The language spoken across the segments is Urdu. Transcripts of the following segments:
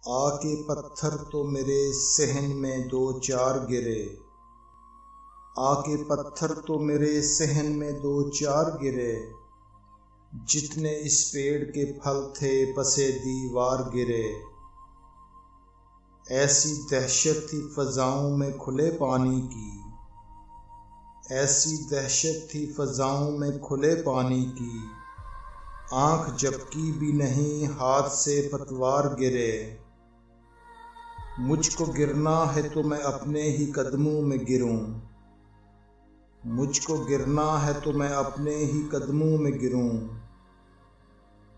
آ کے پتھر تو میرے صحن میں دو چار گرے، آ کے پتھر تو میرے صحن میں دو چار گرے، جتنے اس پیڑ کے پھل تھے پسے دیوار گرے۔ ایسی دہشت تھی فضاؤں میں کھلے پانی کی، ایسی دہشت تھی فضاؤں میں کھلے پانی کی، آنکھ جھپکی بھی نہیں ہاتھ سے پتوار گرے۔ مجھ کو گرنا ہے تو میں اپنے ہی قدموں میں گروں، مجھ کو گرنا ہے تو میں اپنے ہی قدموں میں گروں،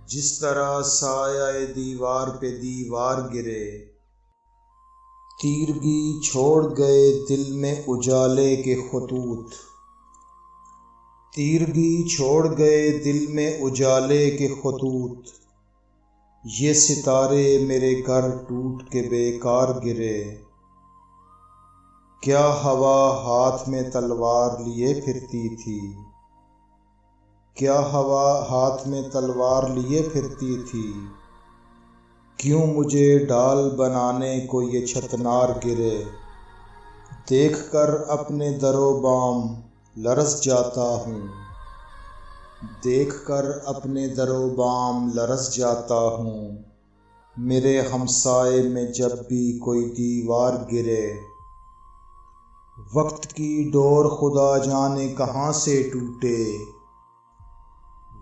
جس طرح سایہ دیوار پہ دیوار گرے۔ تیرگی چھوڑ گئے دل میں اجالے کے خطوط، تیرگی چھوڑ گئے دل میں اجالے کے خطوط، یہ ستارے میرے گھر ٹوٹ کے بیکار گرے۔ کیا ہوا ہاتھ میں تلوار لیے پھرتی تھی، کیا ہوا ہاتھ میں تلوار لیے پھرتی تھی، کیوں مجھے ڈال بنانے کو یہ چھتنار گرے۔ دیکھ کر اپنے در و بام لرز جاتا ہوں، دیکھ کر اپنے در و بام لرز جاتا ہوں، میرے ہمسائے میں جب بھی کوئی دیوار گرے۔ وقت کی ڈور خدا جانے کہاں سے ٹوٹے،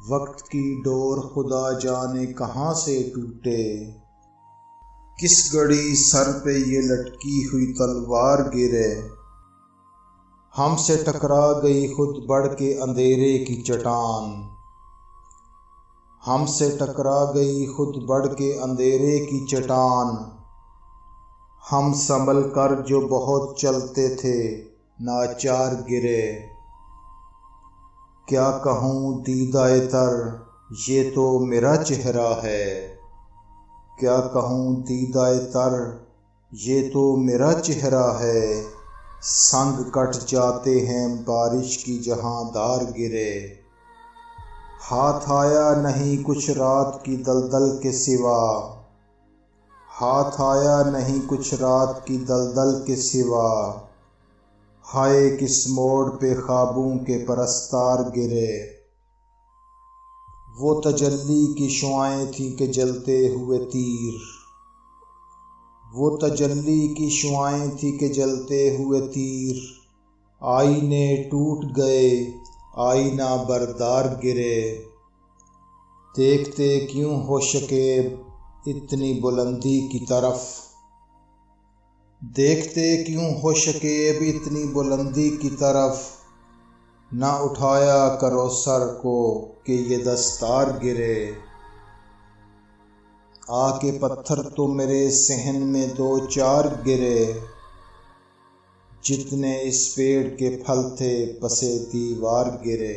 وقت کی ڈور خدا جانے کہاں سے ٹوٹے، کس گھڑی سر پہ یہ لٹکی ہوئی تلوار گرے۔ ہم سے ٹکرا گئی خود بڑھ کے اندھیرے کی چٹان، ہم سے ٹکرا گئی خود بڑھ کے اندھیرے کی چٹان، ہم سنبھل کر جو بہت چلتے تھے ناچار گرے۔ کیا کہوں دیدہ تر یہ تو میرا چہرہ ہے، کیا کہوں دیدہ تر یہ تو میرا چہرہ ہے، سنگ کٹ جاتے ہیں بارش کی جہاں دار گرے۔ ہاتھ آیا نہیں کچھ رات کی دلدل کے سوا، ہاتھ آیا نہیں کچھ رات کی دلدل کے سوا، ہائے کس موڑ پہ خوابوں کے پرستار گرے۔ وہ تجلی کی شعاعیں تھیں کہ جلتے ہوئے تیر، وہ تجلی کی شعاعیں تھیں کہ جلتے ہوئے تیر، آئینے ٹوٹ گئے آئینہ بردار گرے۔ دیکھتے کیوں ہو شکیب اتنی بلندی کی طرف، دیکھتے کیوں ہو شکیب اتنی بلندی کی طرف، نہ اٹھایا کرو سر کو کہ یہ دستار گرے۔ آ کے پتھر تو میرے صحن میں دو چار گرے، جتنے اس پیڑ کے پھل تھے پسے دیوار گرے۔